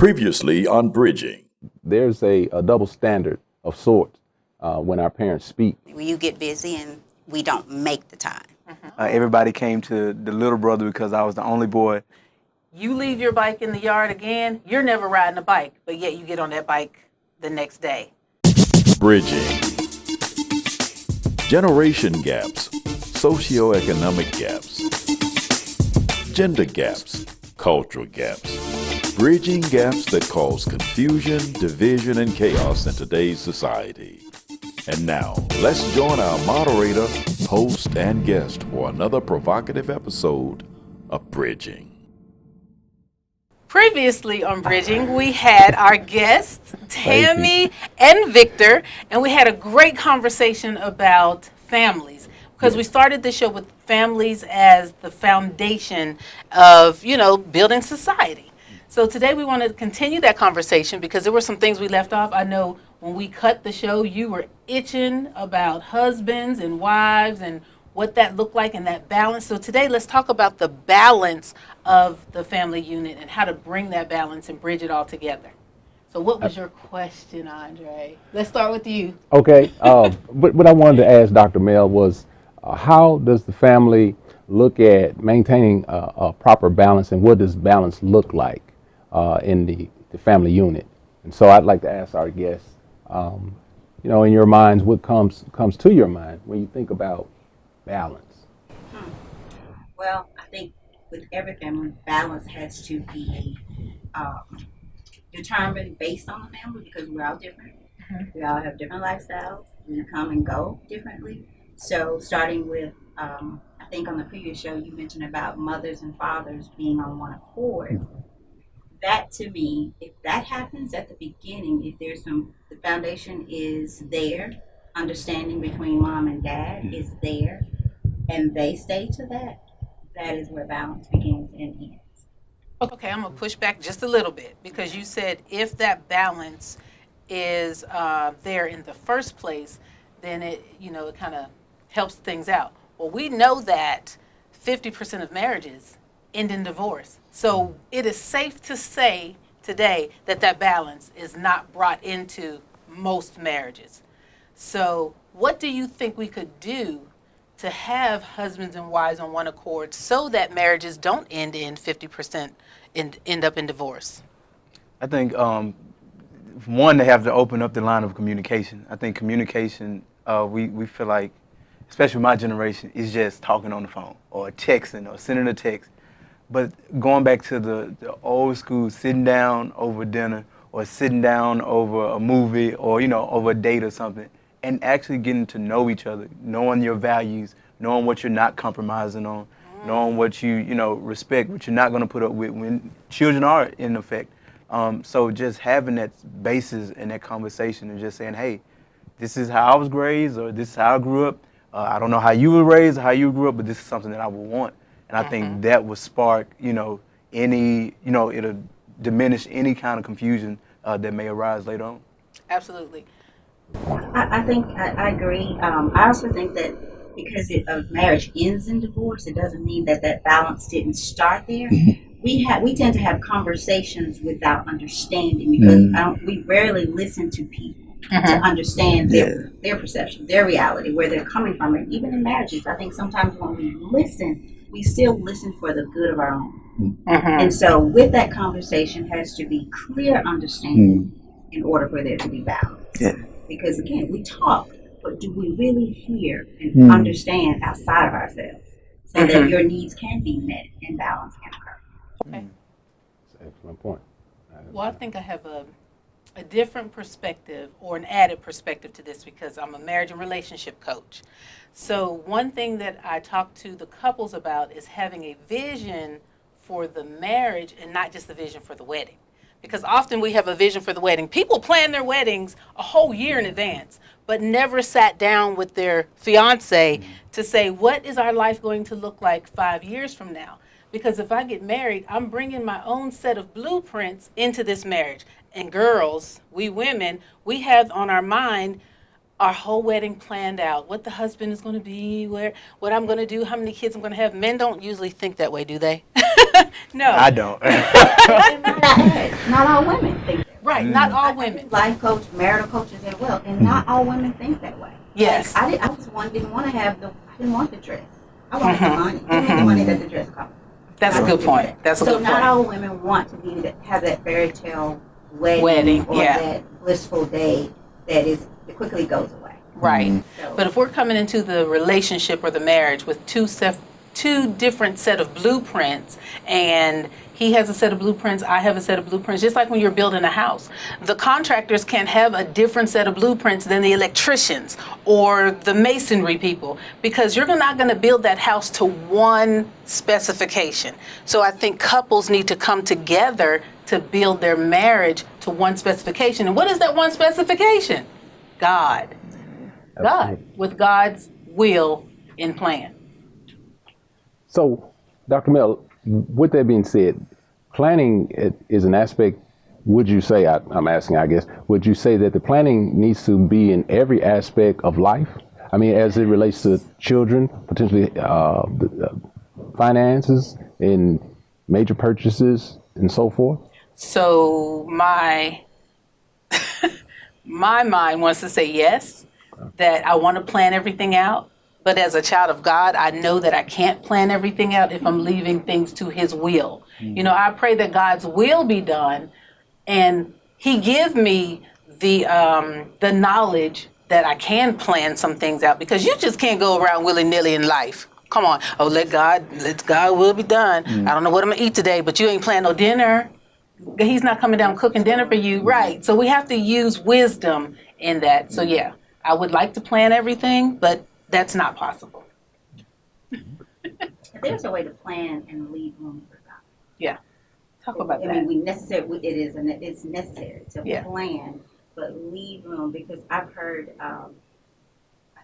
Previously on Bridging. There's a double standard of sorts when our parents speak. You get busy and we don't make the time. Everybody came to the little brother because I was the only boy. You leave your bike in the yard again, you're never riding a bike, but yet you get on that bike the next day. Bridging. Generation gaps, socioeconomic gaps, gender gaps, cultural gaps. Bridging gaps that cause confusion, division, and chaos in today's society. And now, let's join our moderator, host, and guest for another provocative episode of Bridging. Previously on Bridging, we had our guests, Tammy and Victor, and we had a great conversation about families. Because we started the show with families as the foundation of, building society. So today we want to continue that conversation because there were some things we left off. I know when we cut the show, you were itching about husbands and wives and what that looked like and that balance. So today let's talk about the balance of the family unit and how to bring that balance and bridge it all together. So what was your question, Andre? Let's start with you. Okay, but what I wanted to ask Dr. Mel was how does the family look at maintaining a proper balance, and what does balance look like in the family unit? And so I'd like to ask our guests, in your minds, what comes to your mind when you think about balance? Well, I think with every family, balance has to be determined based on the family because we're all different. We all have different lifestyles. We come and go differently. So starting with, I think on the previous show you mentioned about mothers and fathers being on one accord. That to me, if that happens at the beginning, if there's the foundation is there, understanding between mom and dad is there, and they stay to that, that is where balance begins and ends. Okay, I'm going to push back just a little bit because you said if that balance is there in the first place, then it kind of helps things out. Well, we know that 50% of marriages end in divorce. So it is safe to say today that balance is not brought into most marriages. So what do you think we could do to have husbands and wives on one accord so that marriages don't end in 50% and end up in divorce? I think, one, they have to open up the line of communication. I think communication, we feel like, especially my generation, is just talking on the phone or texting or sending a text. But going back to the old school, sitting down over dinner or sitting down over a movie or, over a date or something, and actually getting to know each other, knowing your values, knowing what you're not compromising on, knowing what you respect, what you're not going to put up with when children are in effect. So just having that basis in that conversation and just saying, hey, this is how I was raised or this is how I grew up. I don't know how you were raised or how you grew up, but this is something that I would want. And I think that would spark, it'll diminish any kind of confusion that may arise later on. Absolutely. I think I agree. I also think that because a marriage ends in divorce, it doesn't mean that balance didn't start there. We tend to have conversations without understanding because we rarely listen to people to understand their perception, their reality, where they're coming from. And even in marriages, I think sometimes when we listen, we still listen for the good of our own. And so with that conversation has to be clear understanding in order for there to be balance. Because again, we talk, but do we really hear and understand outside of ourselves so that your needs can be met and balance can occur? Okay. That's an excellent point. Well, I think I have a different perspective or an added perspective to this because I'm a marriage and relationship coach. So one thing that I talk to the couples about is having a vision for the marriage and not just the vision for the wedding. Because often we have a vision for the wedding. People plan their weddings a whole year in advance, but never sat down with their fiance to say, what is our life going to look like 5 years from now? Because if I get married, I'm bringing my own set of blueprints into this marriage. And girls, we women, we have on our mind our whole wedding planned out, what the husband is going to be, what I'm going to do, how many kids I'm going to have. Men don't usually think that way, do they? No. I don't. Not all women think that way. Right, not all women. Life coach, marital coaches as well, and not all women think that way. Yes. Like, I was one didn't want to have the. I didn't want the dress. I wanted the money. Give me the money that the dress cost. That's a good point. That's a So good not point. all women want to have that fairy tale wedding or yeah. that blissful day that quickly goes away. Right. So, But if we're coming into the relationship or the marriage with two different set of blueprints, and he has a set of blueprints, I have a set of blueprints, just like when you're building a house. The contractors can have a different set of blueprints than the electricians or the masonry people, because you're not going to build that house to one specification. So I think couples need to come together to build their marriage to one specification. And what is that one specification? God. God, with God's will in plan. So, Dr. Mel, with that being said, planning is an aspect, would you say, I'm asking, I guess, would you say that the planning needs to be in every aspect of life? I mean, as it relates to children, potentially finances, and major purchases, and so forth? So my mind wants to say yes, that I want to plan everything out. But as a child of God, I know that I can't plan everything out if I'm leaving things to his will. You know, I pray that God's will be done, and he give me the knowledge that I can plan some things out, because you just can't go around willy-nilly in life. Come on. Oh, let God will be done. I don't know what I'm going to eat today, but you ain't planning no dinner. He's not coming down cooking dinner for you. Right. So we have to use wisdom in that. So yeah, I would like to plan everything, but that's not possible. there's a way to plan and leave room for God. Yeah. Talk about I that. mean, it's necessary to plan, but leave room, because I've heard, I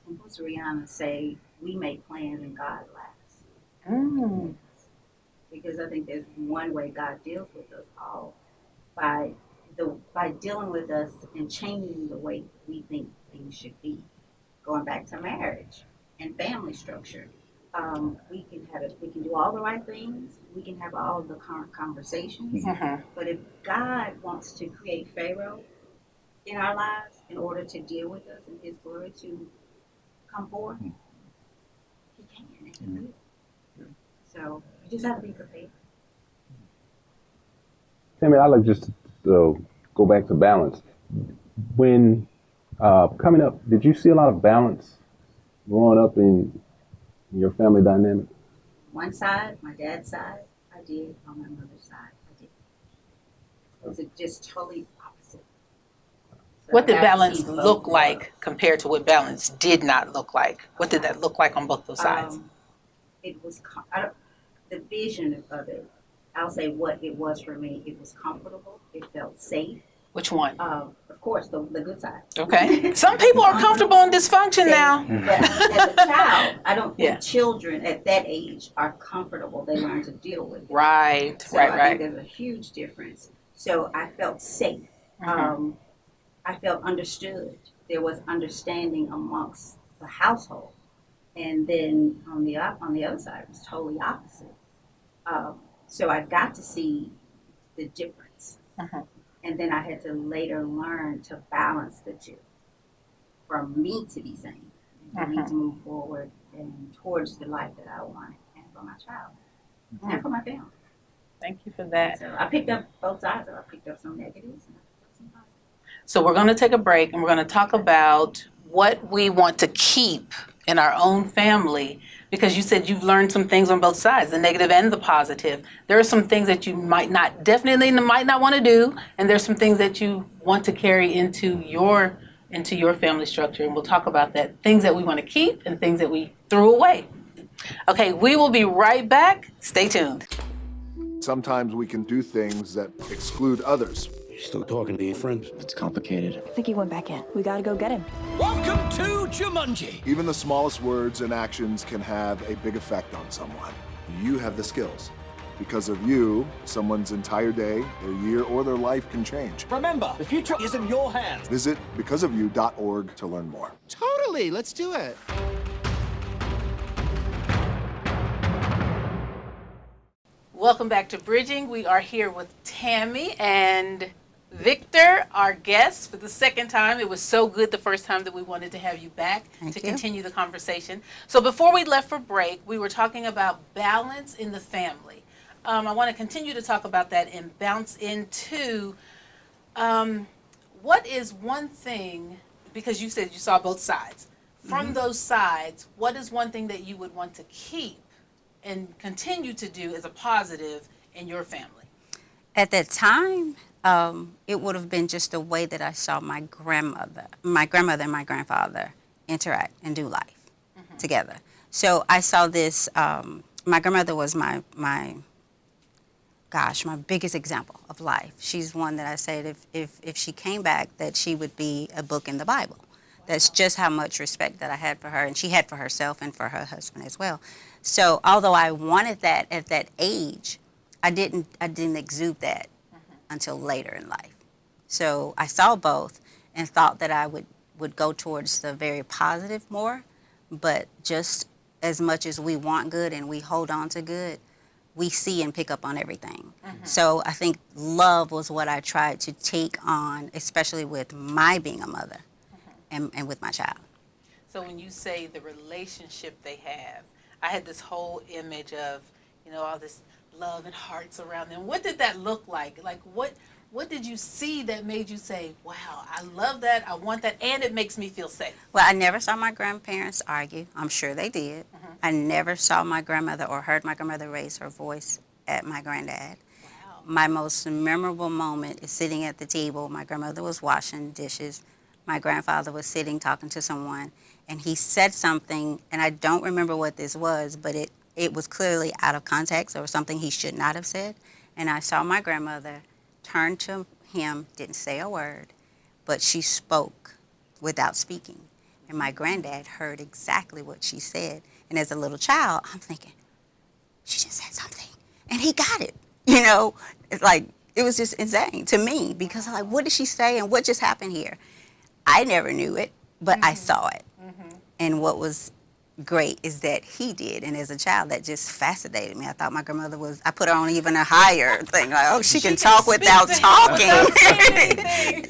think it was Rihanna say, we make plans and God laughs. Mm. Because I think there's one way God deals with us all, by dealing with us and changing the way we think things should be. Going back to marriage and family structure, we can do all the right things. We can have all the current conversations. Mm-hmm. But if God wants to create Pharaoh in our lives in order to deal with us and His glory to come forth, He can and He will. So you just have to be prepared. Tammy, I'd like just to go back to balance. When coming up, did you see a lot of balance growing up in your family dynamic? One side, my dad's side, I did. On my mother's side, I did. It was just totally opposite. So What did I got to balance see both look worlds. like compared to what balance did not look like? What did that look like on both those sides? It was the vision of it. I'll say what it was for me. It was comfortable. It felt safe. Which one? Of course, the good side. Okay. Some people are comfortable in dysfunction now. But as a child, I don't think Yeah. children at that age are comfortable. They learn to deal with it. Right, So I right. think there's a huge difference. So I felt safe. Mhm. I felt understood. There was understanding amongst the household. And then on the other side, it was totally opposite. So I got to see the difference. Mhm. And then I had to later learn to balance the two for me to be sane, and for me to move forward and towards the life that I wanted, and for my child, and for my family. Thank you for that. So I picked up both sides of it. I picked up some negatives and I picked up some positives. So we're going to take a break, and we're going to talk about what we want to keep in our own family, because you said you've learned some things on both sides, the negative and the positive. There are some things that you definitely might not want to do, and there's some things that you want to carry into your family structure, and we'll talk about that. Things that we want to keep and things that we threw away. Okay, we will be right back. Stay tuned. Sometimes we can do things that exclude others. Still talking to your friends? It's complicated. I think he went back in. We gotta go get him. Welcome to Jumanji. Even the smallest words and actions can have a big effect on someone. You have the skills. Because of you, someone's entire day, their year, or their life can change. Remember, the future is in your hands. Visit becauseofyou.org to learn more. Totally, let's do it. Welcome back to Bridging. We are here with Tammy and Victor, our guest, for the second time. It was so good the first time that we wanted to have you back to continue the conversation. So before we left for break, we were talking about balance in the family. I want to continue to talk about that and bounce into what is one thing, because you said you saw both sides. From those sides, what is one thing that you would want to keep and continue to do as a positive in your family? At that time, it would have been just the way that I saw my grandmother and my grandfather interact and do life together. So I saw this, my grandmother was my biggest example of life. She's one that I said if she came back, that she would be a book in the Bible. That's just how much respect that I had for her, and she had for herself and for her husband as well. So although I wanted that at that age, I didn't exude that until later in life. So I saw both and thought that I would go towards the very positive more, but just as much as we want good and we hold on to good, we see and pick up on everything. So I think love was what I tried to take on, especially with my being a mother and with my child. So when you say the relationship they have, I had this whole image of, all this love and hearts around them. What did that look like? Like what did you see that made you say, wow, I love that, I want that, and it makes me feel safe? Well, I never saw my grandparents argue. I'm sure they did. I never saw my grandmother or heard my grandmother raise her voice at my granddad. Wow. My most memorable moment is sitting at the table. My grandmother was washing dishes. My grandfather was sitting talking to someone, and he said something, and I don't remember what this was, but it was clearly out of context or something he should not have said. And I saw my grandmother turn to him, didn't say a word, but she spoke without speaking. And my granddad heard exactly what she said. And as a little child, I'm thinking, she just said something. And he got it. It's like, it was just insane to me because I'm like, what did she say and what just happened here? I never knew it, but I saw it. And what was great is that he did. And as a child, that just fascinated me. I thought my grandmother I put her on even a higher thing. Like, oh, she can talk without talking.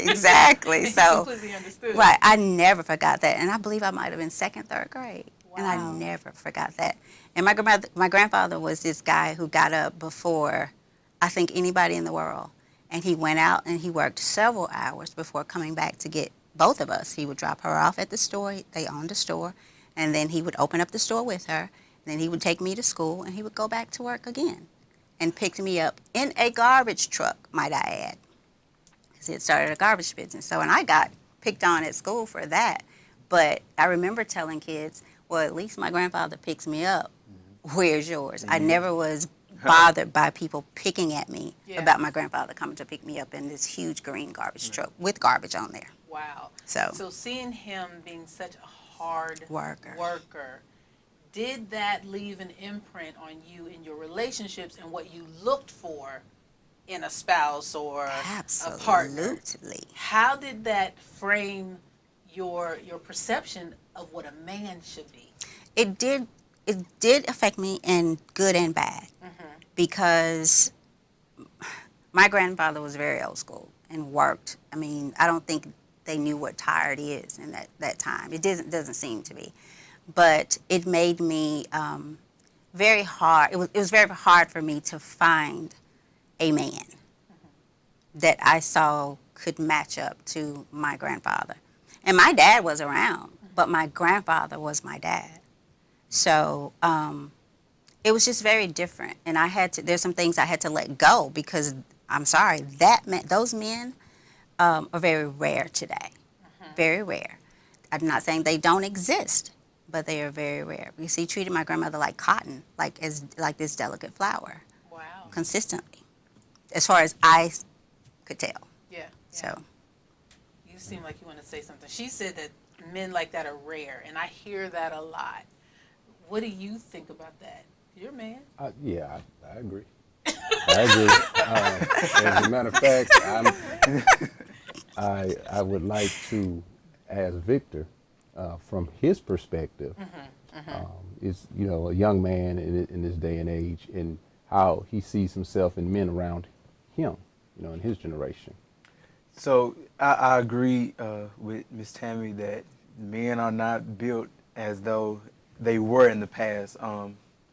Exactly. So, completely understood. right, I never forgot that. And I believe I might have been second, third grade. Wow. And I never forgot that. And my grandfather was this guy who got up before, I think, anybody in the world. And he went out and he worked several hours before coming back to get both of us. He would drop her off at the store. They owned a store. And then he would open up the store with her. And then he would take me to school, and he would go back to work again and picked me up in a garbage truck, might I add, because he had started a garbage business. So when I got picked on at school for that, but I remember telling kids, well, at least my grandfather picks me up. Where's yours? I never was bothered by people picking at me about my grandfather coming to pick me up in this huge green garbage truck with garbage on there. Wow. So seeing him being such a hard worker, did that leave an imprint on you in your relationships and what you looked for in a spouse or a partner? Absolutely. How did that frame your perception of what a man should be? It did affect me in good and bad because my grandfather was very old school and worked. I mean, I don't think they knew what tired is in that time. It doesn't seem to be. But it made me very hard. It was very hard for me to find a man that I saw could match up to my grandfather. And my dad was around, but my grandfather was my dad. So it was just very different. And there's some things I had to let go because, I'm sorry, those men are very rare today. Very rare. I'm not saying they don't exist, but they are very rare. Because he treated my grandmother like cotton, like this delicate flower. Wow. Consistently, as far as I could tell. Yeah. So. You seem like you want to say something. She said that men like that are rare, and I hear that a lot. What do you think about that? You're a man. Yeah, I agree. I agree. As a matter of fact, I would like to ask Victor, from his perspective, is a young man in this day and age, and how he sees himself and men around him, in his generation. So I agree with Miss Tammy that men are not built as though they were in the past.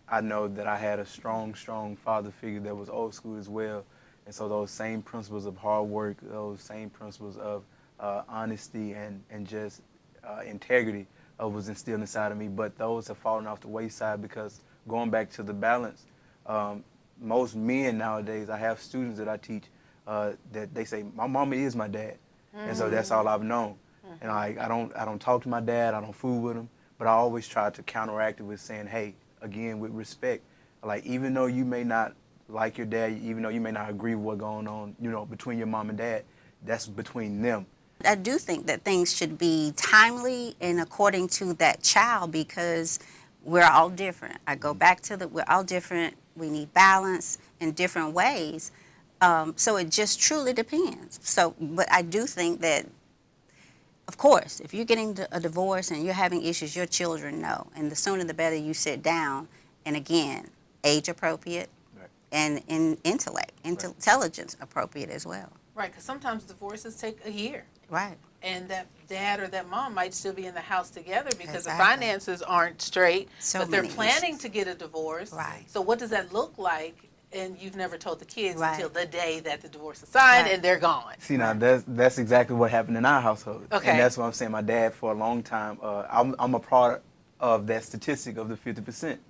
I know that I had a strong father figure that was old school as well. And so those same principles of hard work, those same principles of honesty and just integrity was instilled inside of me. But those have fallen off the wayside because going back to the balance, most men nowadays, I have students that I teach that they say, my mama is my dad. And so that's all I've known. And I don't talk to my dad, I don't fool with him, but I always try to counteract it with saying, hey, again, with respect, like even though you may not like your dad, even though you may not agree with what's going on, between your mom and dad, that's between them. I do think that things should be timely and according to that child because we're all different. I go back to we're all different. We need balance in different ways. So it just truly depends. But I do think that, of course, if you're getting a divorce and you're having issues, your children know. And the sooner the better you sit down. And again, age appropriate and in intellect, intelligence appropriate as well. Right, because sometimes divorces take a year. Right. And that dad or that mom might still be in the house together because the Exactly. finances aren't straight, So but they're many planning issues. to get a divorce. Right. So what does that look like? And you've never told the kids Right. until the day that the divorce is signed Right. and they're gone. See, now that's exactly what happened in our household. Okay. And that's what I'm saying. My dad, for a long time, I'm a part of that statistic of the 50%.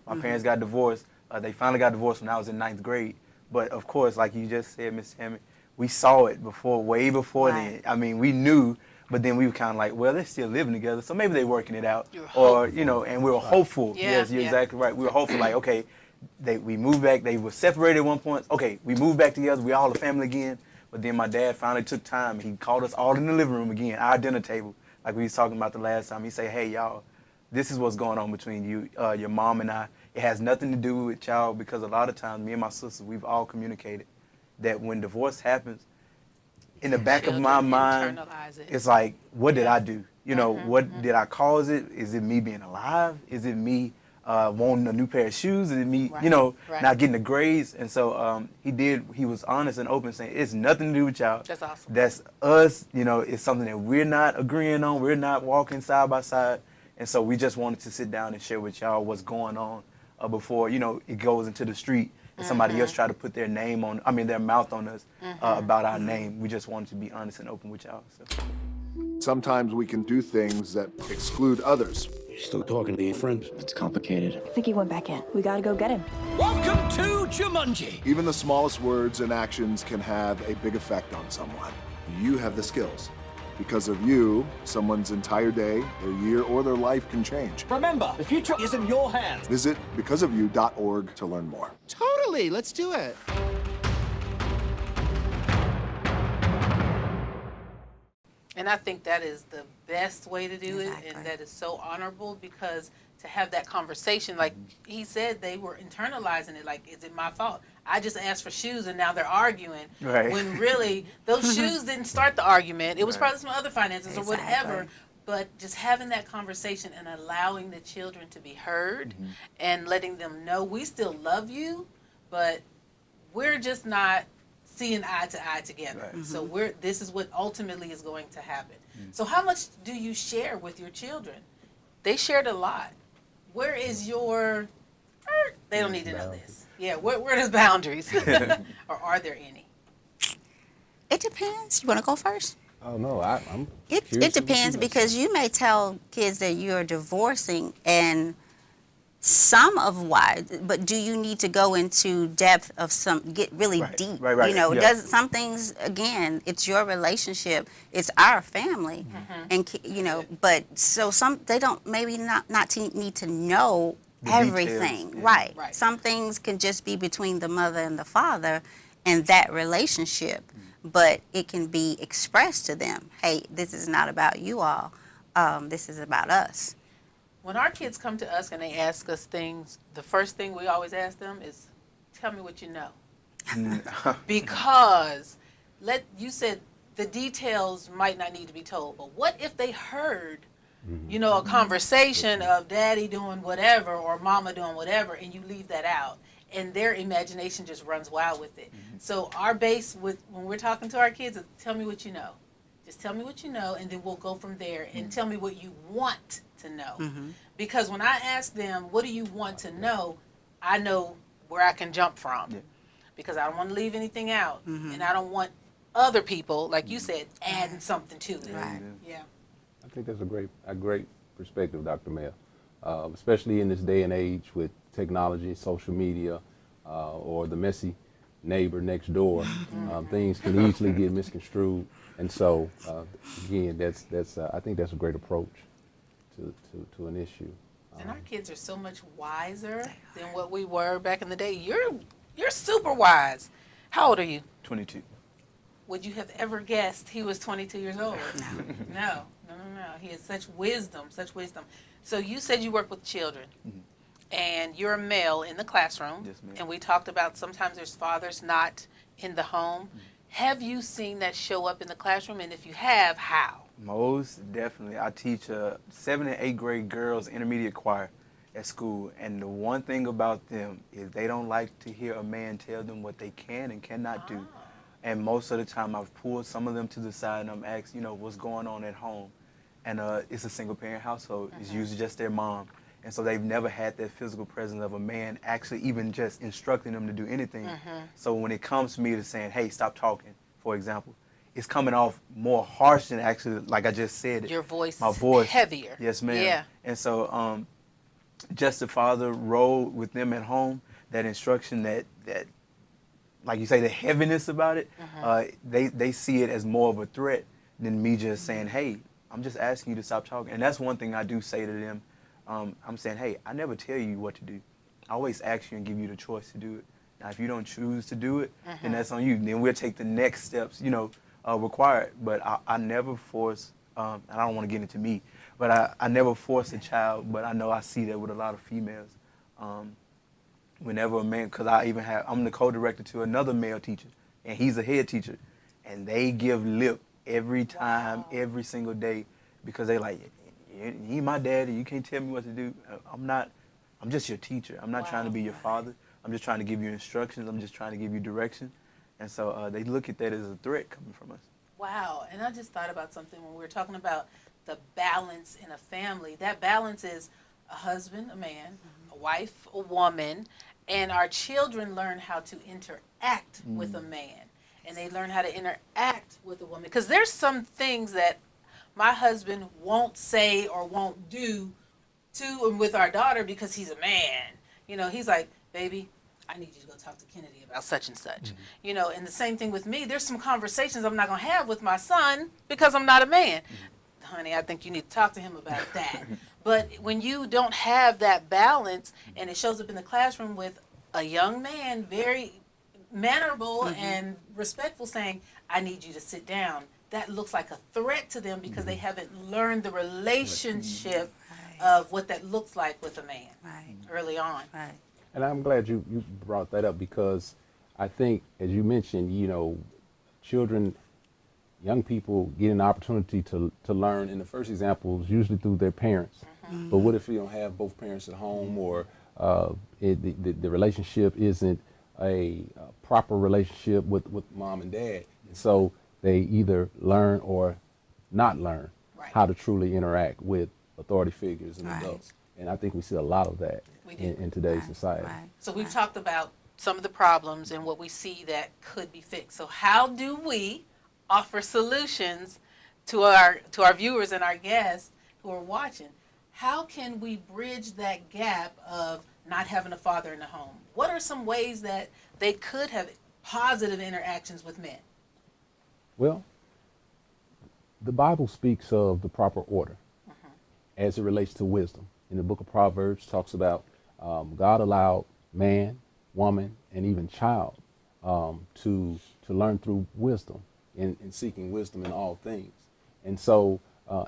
My parents got divorced. They finally got divorced when I was in 9th grade. But of course, like you just said, Miss Tammy, we saw it way before Right. then. I mean, we knew, but then we were kind of like, well, they're still living together, so maybe they're working it out. Or, and we were hopeful. Yeah, Yes, you're yeah. exactly right. We were hopeful, like, okay, we moved back. They were separated at one point. Okay, we moved back together. We all a family again. But then my dad finally took time. He called us all in the living room again, our dinner table, like we was talking about the last time. He said, hey, y'all, this is what's going on between you, your mom and I. It has nothing to do with y'all because a lot of times, me and my sister, we've all communicated that when divorce happens, in the back of my Children mind, internalize it. it's like, what did I do? What did I cause it? Is it me being alive? Is it me wanting a new pair of shoes? Is it me, Right. Right. not getting the grades? And so he was honest and open, saying it's nothing to do with y'all. That's awesome. That's us. It's something that we're not agreeing on. We're not walking side by side. And so we just wanted to sit down and share with y'all what's going on before, it goes into the street and somebody else try to put their mouth on us about our name. We just wanted to be honest and open with y'all. So. Sometimes we can do things that exclude others. You still talking to your friends? It's complicated. I think he went back in. We gotta go get him. Welcome to Jumanji. Even the smallest words and actions can have a big effect on someone. You have the skills. Because of you, someone's entire day, their year, or their life can change. Remember, the future is in your hands. Visit becauseofyou.org to learn more. Totally, let's do it. And I think that is the best way to do Exactly. it, and that is so honorable because to have that conversation, like he said, they were internalizing it, like, is it my fault? I just asked for shoes and now they're arguing. Right. When really, those shoes didn't start the argument. It was probably some other finances or whatever. Exactly. But just having that conversation and allowing the children to be heard and letting them know we still love you, but we're just not seeing eye to eye together. Right. So this is what ultimately is going to happen. So how much do you share with your children? They shared a lot. Where is your, they don't need to know this. Yeah, where does boundaries? Or are there any? It depends. You want to go first? Oh, no, I'm It curious of what depends you because you may tell kids that you're divorcing and some of why, but do you need to go into depth of get really Right, deep? right, yeah. Does some things, again, it's your relationship, it's our family, and but so they don't maybe not need to know The everything, details, yeah. right? Right. Some things can just be between the mother and the father and that relationship, but it can be expressed to them. Hey, this is not about you all. This is about us. When our kids come to us and they ask us things, the first thing we always ask them is, tell me what you know. Because you said the details might not need to be told, but what if they heard, a conversation of daddy doing whatever or mama doing whatever and you leave that out and their imagination just runs wild with it. So our base with when we're talking to our kids is tell me what you know. Just tell me what you know, and then we'll go from there, and tell me what you want to know. Because when I ask them, what do you want to know, I know where I can jump from. Because I don't want to leave anything out, and I don't want other people, like you said, adding something to it. Right. Yeah. I think that's a great perspective, Dr. Mel, especially in this day and age with technology, social media, or the messy neighbor next door. Things can easily get misconstrued, and so again, I think that's a great approach to an issue. And our kids are so much wiser than what we were back in the day. You're super wise. How old are you? 22. Would you have ever guessed he was 22 years old? No. He has such wisdom, So you said you work with children, and you're a male in the classroom. Yes, ma'am. And we talked about sometimes there's fathers not in the home. Have you seen that show up in the classroom? And if you have, how? Most definitely. I teach 7th and 8th grade girls intermediate choir at school, and the one thing about them is they don't like to hear a man tell them what they can and cannot do. And most of the time I've pulled some of them to the side and I'm asked, what's going on at home. And it's a single parent household. It's usually just their mom. And so they've never had that physical presence of a man actually even just instructing them to do anything. So when it comes to me to saying, hey, stop talking, for example, it's coming off more harsh than actually, like I just said it. Your voice My is voice. heavier. Yes, ma'am. Yeah. And so just the father role with them at home, that instruction, that like you say, the heaviness about it, they see it as more of a threat than me just saying, hey, I'm just asking you to stop talking. And that's one thing I do say to them. I'm saying, hey, I never tell you what to do. I always ask you and give you the choice to do it. Now, if you don't choose to do it, then that's on you. Then we'll take the next steps, required. But I never force, and I don't want to get into me, but I never force a child, but I know I see that with a lot of females. Whenever a man, because I'm the co-director to another male teacher, and he's a head teacher, and they give lip every time, every single day, because they like, you ain't my daddy, you can't tell me what to do. I'm just your teacher. I'm not trying to be your father. I'm just trying to give you instructions. I'm just trying to give you direction. And so they look at that as a threat coming from us. Wow. And I just thought about something when we were talking about the balance in a family. That balance is a husband, a man, a wife, a woman, and our children learn how to interact with a man, and they learn how to interact with a woman. Because there's some things that my husband won't say or won't do to and with our daughter because he's a man. He's like, baby, I need you to go talk to Kennedy about such and such. And the same thing with me. There's some conversations I'm not going to have with my son because I'm not a man. Honey, I think you need to talk to him about that. But when you don't have that balance, and it shows up in the classroom with a young man, very mannerable and respectful, saying, I need you to sit down, that looks like a threat to them because they haven't learned the relationship of what that looks like with a man early on. And I'm glad you brought that up, because I think, as you mentioned, children, young people get an opportunity to learn, in the first example is usually through their parents. But what if you don't have both parents at home, or the relationship isn't a proper relationship with mom and dad? And so they either learn or not learn how to truly interact with authority figures and adults. And I think we see a lot of that in today's society. So we've talked about some of the problems and what we see that could be fixed. So how do we offer solutions to our viewers and our guests who are watching? How can we bridge that gap of not having a father in the home? What are some ways that they could have positive interactions with men? Well, the Bible speaks of the proper order as it relates to wisdom. In the book of Proverbs, talks about God allowed man, woman, and even child to learn through wisdom, in seeking wisdom in all things. And so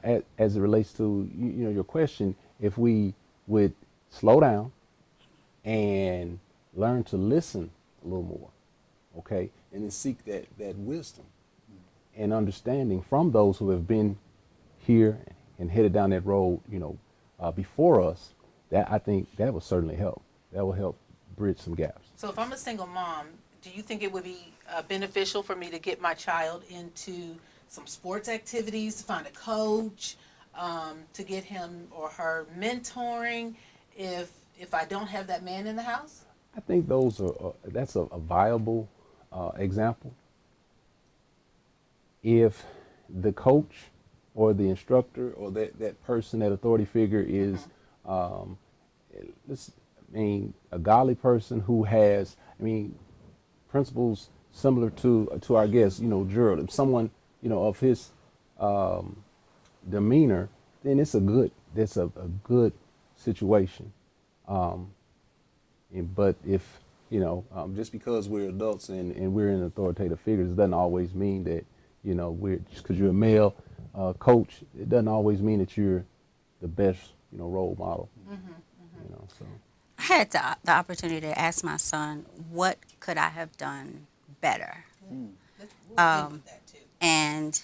as it relates to your question, if we would slow down and learn to listen a little more, okay, and then seek that wisdom and understanding from those who have been here and headed down that road, before us, that I think that will certainly help. That will help bridge some gaps. So if I'm a single mom, do you think it would be beneficial for me to get my child into some sports activities, to find a coach, to get him or her mentoring if I don't have that man in the house? I think that's a viable example. If the coach or the instructor or that person, that authority figure is, a godly person who has, principles similar to our guest, Gerald, if someone, of his demeanor, then that's a good situation. But if, just because we're adults and we're in authoritative figures, it doesn't always mean that, just because you're a male coach, it doesn't always mean that you're the best, role model. So. I had the opportunity to ask my son, what could I have done better? And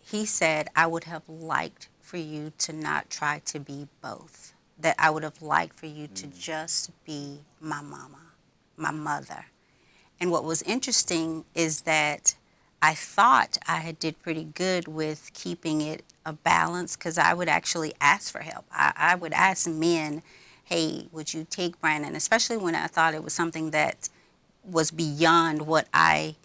he said, I would have liked for you to not try to be both. That I would have liked for you to just be my mama, my mother. And what was interesting is that I thought I did pretty good with keeping it a balance, because I would actually ask for help. I would ask men, hey, would you take Brandon? Especially when I thought it was something that was beyond what I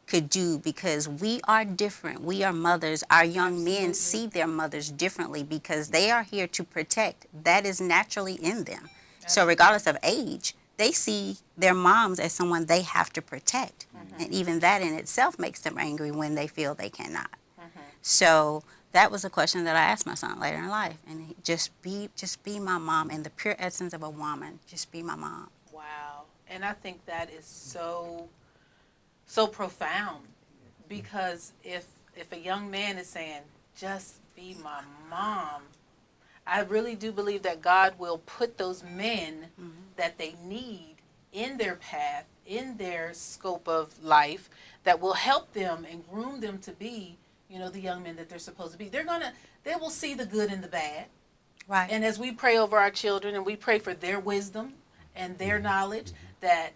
could do, because we are different. We are mothers. Our young men see their mothers differently because they are here to protect. That is naturally in them. So regardless of age, they see their moms as someone they have to protect. And even that in itself makes them angry when they feel they cannot. So that was a question that I asked my son later in life. And he, just be my mom, in the pure essence of a woman. Just be my mom. Wow. And I think that is so profound, because if a young man is saying, just be my mom, I really do believe that God will put those men that they need in their path, in their scope of life, that will help them and groom them to be, the young men that they're supposed to be. They will see the good and the bad. Right. And as we pray over our children and we pray for their wisdom and their knowledge, that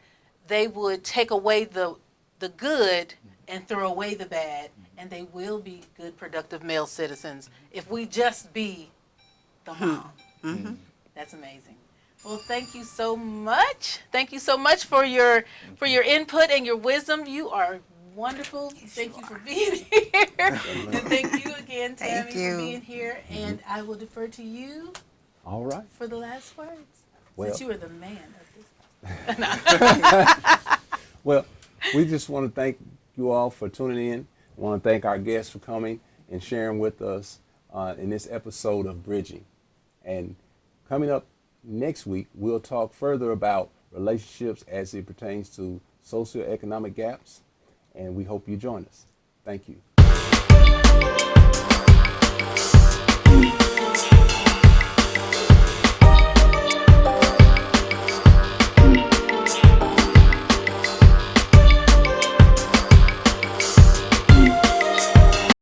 they would take away the good and throw away the bad, and they will be good, productive male citizens if we just be the mom. That's amazing. Well, thank you so much. Thank you so much for your input and your wisdom. You are wonderful. Thank you for being here. And thank you again, Tammy, for being here. And I will defer to you. All right. For the last words. Well, since you are the man of this. Well, we just want to thank you all for tuning in. We want to thank our guests for coming and sharing with us in this episode of Bridging. And coming up next week, we'll talk further about relationships as it pertains to socioeconomic gaps. And we hope you join us. Thank you.